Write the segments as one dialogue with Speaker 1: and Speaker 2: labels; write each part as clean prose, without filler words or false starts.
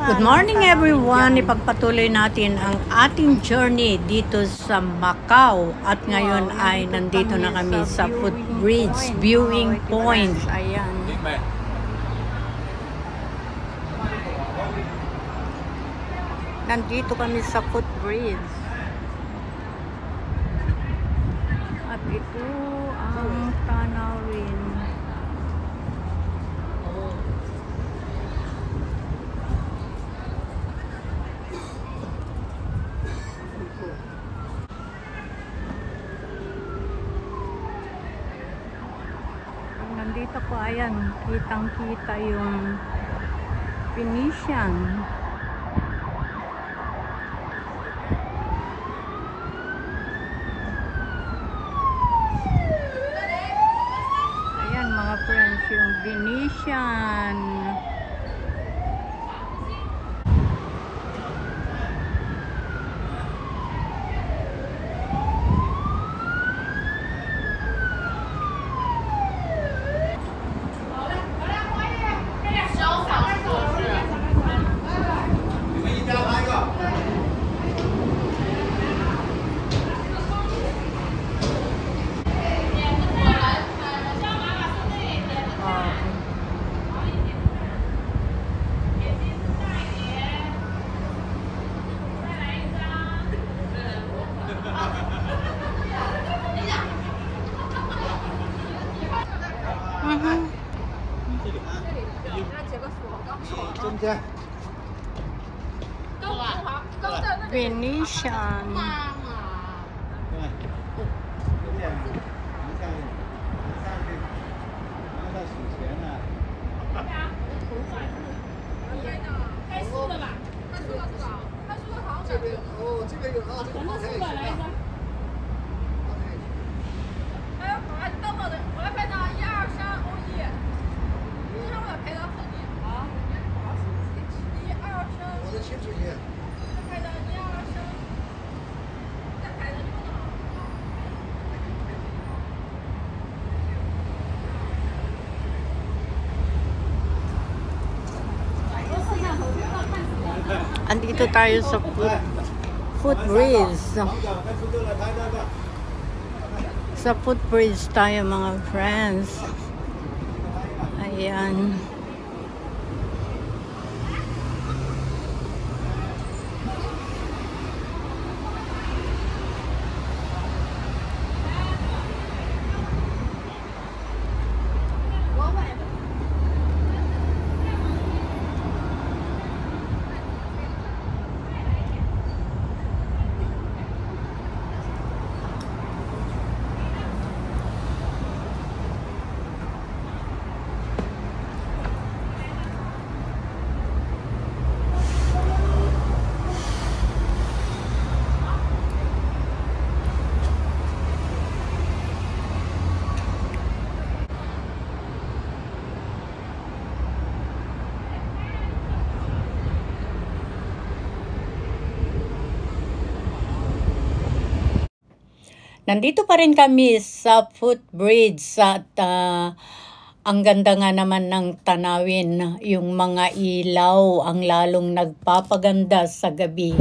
Speaker 1: Good morning everyone! Ipagpatuloy natin ang ating journey dito sa Macau. At ngayon ay nandito na kami sa Footbridge Viewing Point. Ayan. Nandito kami sa Footbridge. At ito ang tanawin. Nandito po, ayan, kitang-kita yung Venetian. Ayan mga friends, yung Venetian. Venetian. Andito tayo sa Footbridge. Sa Footbridge tayo mga friends. Ayan. Nandito pa rin kami sa Footbridge at ang ganda nga naman ng tanawin, yung mga ilaw ang lalong nagpapaganda sa gabi.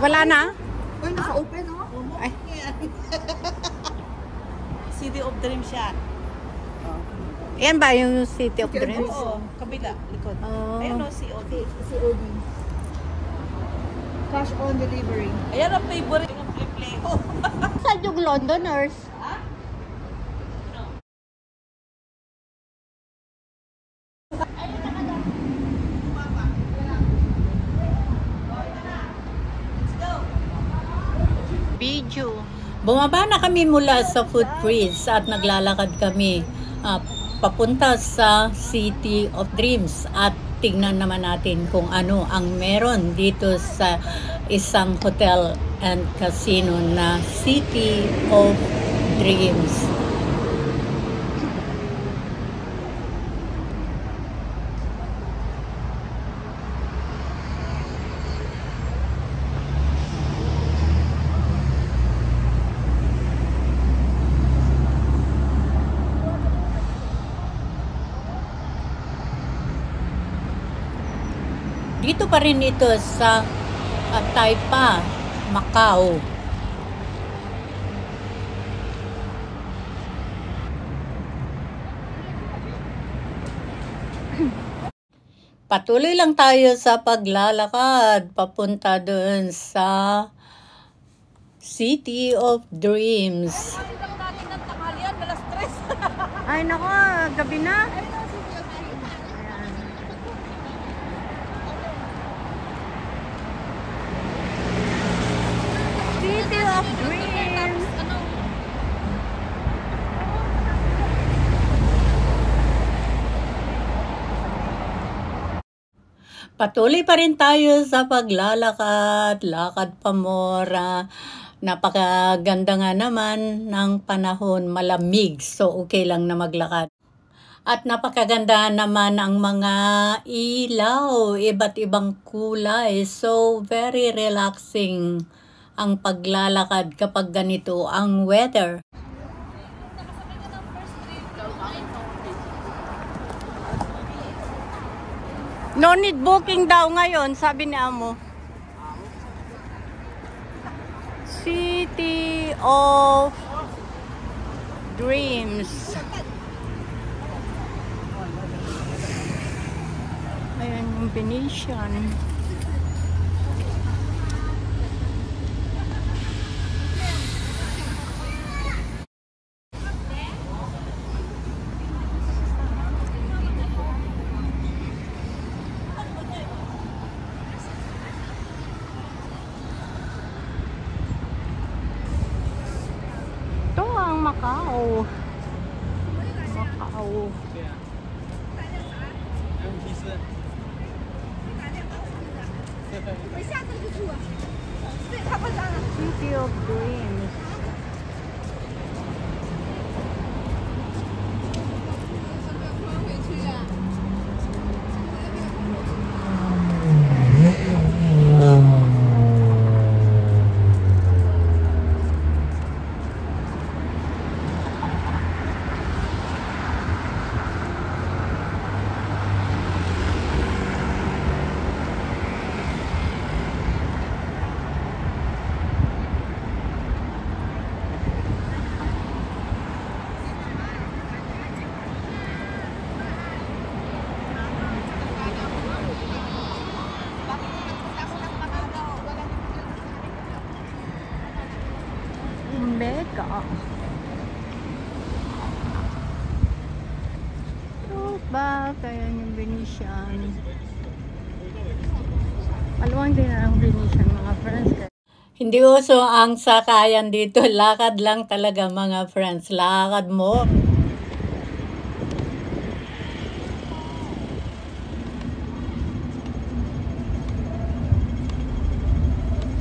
Speaker 1: Wala na?
Speaker 2: Uy, naka-open oh.
Speaker 1: Ay.
Speaker 2: City of Dreams yan.
Speaker 1: Yan ba yung City of Dreams?
Speaker 2: Oo, kabila, likod.
Speaker 1: Oh.
Speaker 2: Ayun o, COD. COD. Cash on delivery. Ayan ang favorite ng play-play ko.
Speaker 1: Saan yung Londoners?
Speaker 2: Ha?
Speaker 1: Video. Bumaba na kami mula sa Footbridge at naglalakad kami ah, papunta sa City of Dreams at tingnan naman natin kung ano ang meron dito sa isang hotel and casino na City of Dreams. Dito pa rin ito sa Taipa, Macau. Patuloy lang tayo sa paglalakad papunta doon sa City of Dreams.
Speaker 2: Nakita ko natin ng tanghalian, alas 3.
Speaker 1: Ay nako, gabi na. City of Dreams. Patuloy pa rin tayo sa paglalakad, lakad pa mora. Napakaganda nga naman ng panahon, malamig, so okay lang na maglakad. At napakaganda naman ang mga ilaw, iba't ibang kulay, so very relaxing ang paglalakad kapag ganito ang weather. No need booking daw ngayon, sabi ni Amo. City of Dreams. Ayan yung Venetian. Ito ang Macau. Macau. City of Dreams. Mega. Ba, kaya yung Venetian. Maluwang din ang Venetian, mga friends. Hindi uso ang sakayan dito. Lakad lang talaga, mga friends. Lakad mo.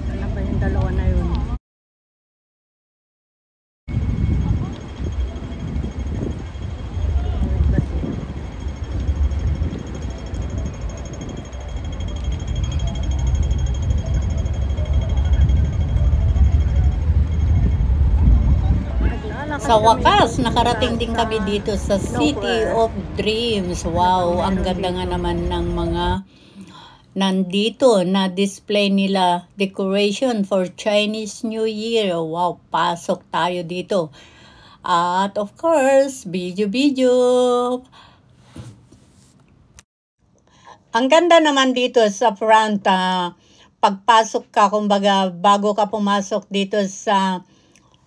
Speaker 1: Ano pa yung dalawa na yun? Sa wakas, nakarating din kami dito sa City of Dreams. Wow, ang ganda nga naman ng mga nandito na display nila, decoration for Chinese New Year. Wow, pasok tayo dito. At of course, video. Ang ganda naman dito sa front, pagpasok ka, kumbaga bago ka pumasok dito sa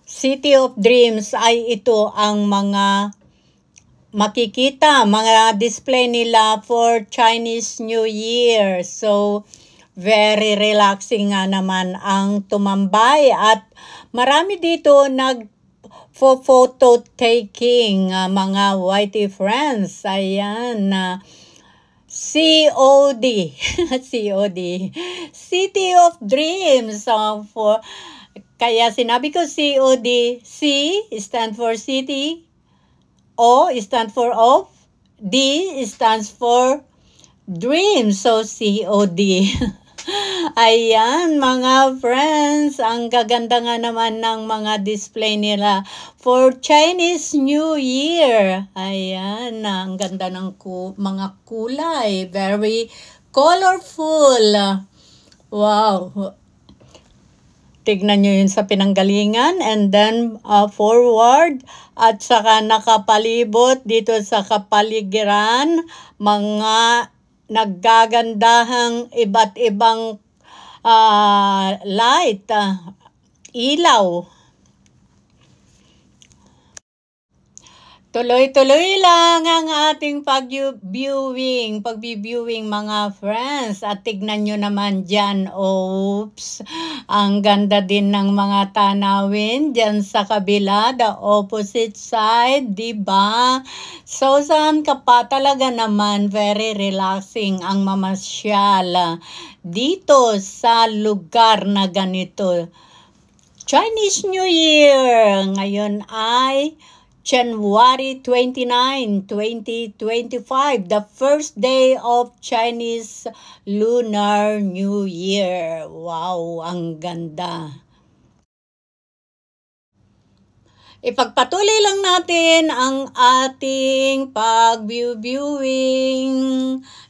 Speaker 1: City of Dreams ay ito ang mga makikita, mga display nila for Chinese New Year. So, very relaxing nga naman ang tumambay at marami dito for photo taking, mga whitey friends. Ayan, COD, COD, City of Dreams. Kaya sinabi ko COD, C stand for city, O stand for of, D stands for dreams. So COD. Ayan mga friends, ang gaganda nga naman ng mga display nila for Chinese New Year. Ayan, ang ganda ng mga kulay, very colorful. Wow. Tignan nyo yun sa pinanggalingan, and then forward, at saka nakapalibot dito sa kapaligiran, mga naggagandahang iba't ibang light, ilaw. Tuloy-tuloy lang ang ating pag-viewing mga friends. At tignan nyo naman dyan, oops, ang ganda din ng mga tanawin dyan sa kabila, the opposite side, diba? So, saan ka pa? Talaga naman, very relaxing ang mamasyal dito sa lugar na ganito. Chinese New Year! Ngayon ay January 29, 2025, the first day of Chinese Lunar New Year. Wow, ang ganda. Ipagpatuloy lang natin ang ating pag-viewing,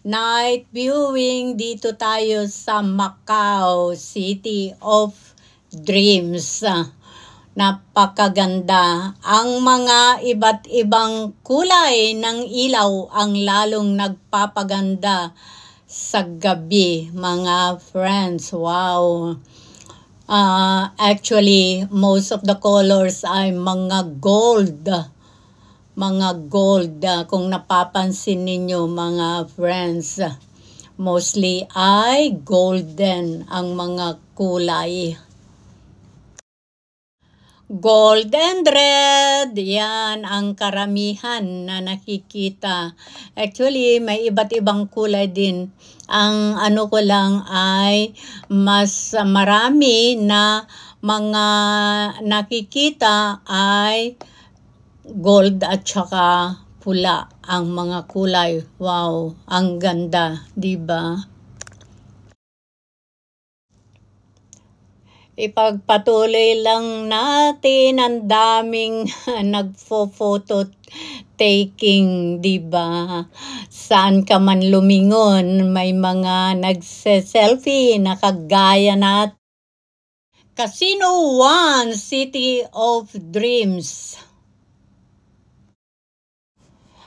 Speaker 1: night viewing. Dito tayo sa Macau, City of Dreams. Napakaganda. Ang mga iba't ibang kulay ng ilaw ang lalong nagpapaganda sa gabi, mga friends. Wow. Actually, most of the colors ay mga gold. Mga gold. Kung napapansin ninyo, mga friends, mostly ay golden ang mga kulay. Gold and red, yan ang karamihan na nakikita. Actually, may iba't ibang kulay din. Ang ano ko lang ay mas marami na mga nakikita ay gold at saka pula ang mga kulay. Wow, ang ganda, diba? Ipagpatuloy lang natin, ang daming nagpo-photo taking, diba? Saan ka man lumingon, may mga nagse-selfie na kagaya natin. Casino One, City of Dreams.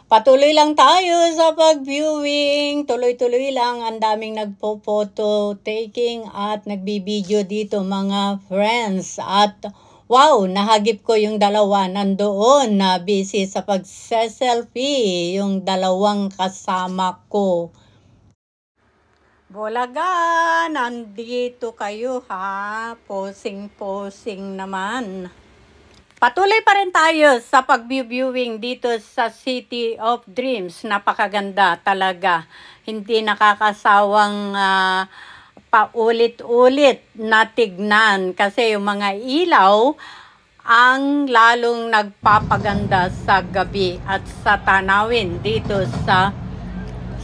Speaker 1: Patuloy lang tayo sa pag-viewing. Tuloy-tuloy lang. Ang daming nagpo-photo taking at nagbibideo dito, mga friends. At wow, nahagip ko yung dalawa. Nandoon na busy sa pag-selfie. Yung dalawang kasama ko. Bulaga, nandito kayo ha. Posing-posing naman. Patuloy pa rin tayo sa pag-viewing dito sa City of Dreams. Napakaganda talaga. Hindi nakakasawang paulit-ulit na tignan. Kasi yung mga ilaw ang lalong nagpapaganda sa gabi at sa tanawin dito sa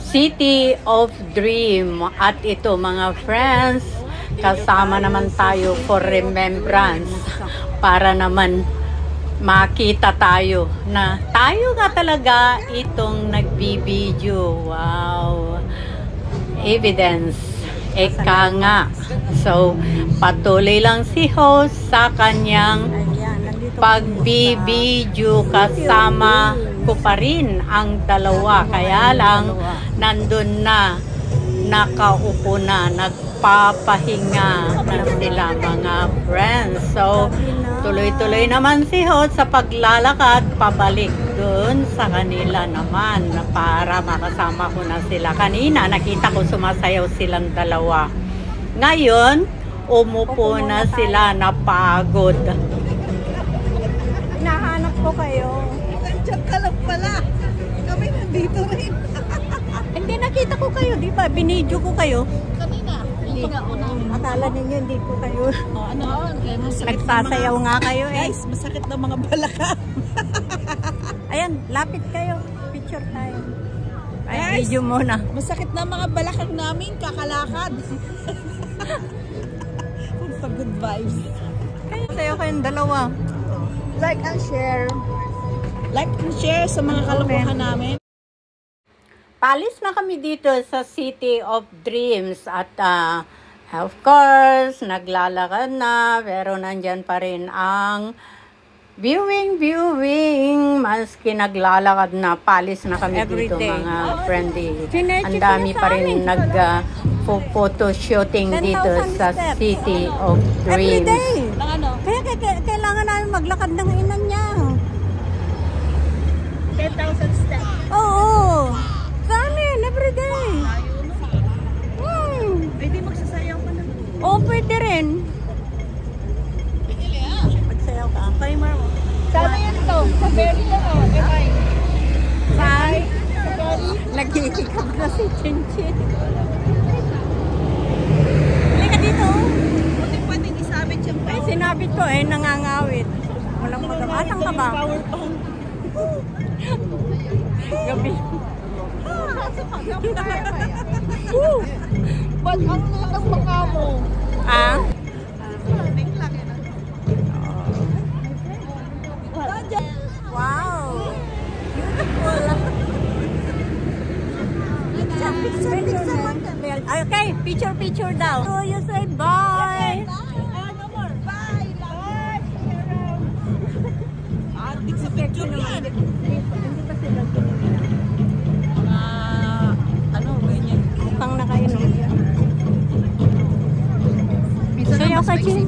Speaker 1: City of Dream. At ito mga friends, kasama naman tayo for remembrance. Para naman makita tayo na tayo nga talaga itong nagbibideo. Wow. Evidence. Eka nga. So, patuloy lang si host sa kanyang pagbibideo, kasama ko pa rin ang dalawa. Kaya lang, nandun na, nakaupo na, nagpapahinga na sila, mga friends. So, tuloy-tuloy naman si Hot sa paglalakad pabalik dun sa kanila naman para makasama ko na sila. Kanina nakita ko sumasayaw silang dalawa. Ngayon, umupo na sila, napagod. kayo.
Speaker 2: Nandiyan ka lang pala. Kami nandito rin.
Speaker 1: Hindi nakita ko kayo, di ba? Binidyo ko kayo.
Speaker 2: Kanina. Hindi nga una.
Speaker 1: Akala ninyo hindi ko kayo.
Speaker 2: Ano?
Speaker 1: Nagsasayaw nga kayo eh.
Speaker 2: Guys, masakit na mga balakang.
Speaker 1: Ayan, lapit kayo. Picture tayo. Ay,
Speaker 2: Guys,
Speaker 1: video muna.
Speaker 2: Masakit na mga balakang namin, kakalakad. For good vibes.
Speaker 1: Kayo sayo kayong dalawa.
Speaker 2: Like and share. Like and share sa mga kalokohan namin.
Speaker 1: Palis na kami dito sa City of Dreams at of course, naglalakad na pero nandyan pa rin ang viewing. Maski naglalakad na, palis na kami dito mga friendly. Ang dami pa rin photo shooting dito sa City of Dreams.
Speaker 2: Ng ano?
Speaker 1: Kaya kailangan namin maglakad ng inan niya.
Speaker 2: 10,000 steps.
Speaker 1: Oo. Sa amin, everyday.
Speaker 2: Pwede magsasayaw ka na.
Speaker 1: Oo, pwede rin. Magsayaw ka.
Speaker 2: Timer mo. Sana yan ito. Sa berry na o.
Speaker 1: Saan? Nagkikikab na si Chinchin. Halika dito.
Speaker 2: Buti pwedeng isabit yung
Speaker 1: Ay, sinabit ko eh, nangangawit. Walang magamatang ka ba?
Speaker 2: power bank.
Speaker 1: Gabi.
Speaker 2: Ba't ang liit ang baka mo?
Speaker 1: Ah? Wow! Beautiful. Okay, picture daw. So you say bye.
Speaker 2: No more. Bye. Adik sa picture yan. Ano, ganyan.
Speaker 1: Pang nakainom. Sayaw ka, Chin.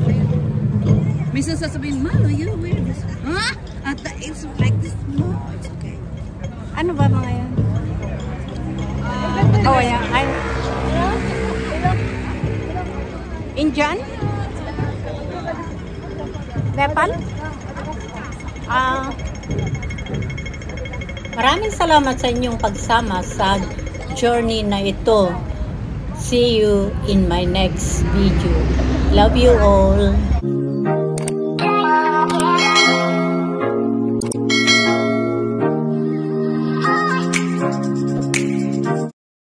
Speaker 2: Minsan sasabihin, Malo, you wear this. Huh? At it's like this. No, it's okay.
Speaker 1: Ano ba mga yan? Oh, yeah. Indian? Nepal? Maraming salamat sa inyong pagsama sa journey na ito. See you in my next video. Love you all.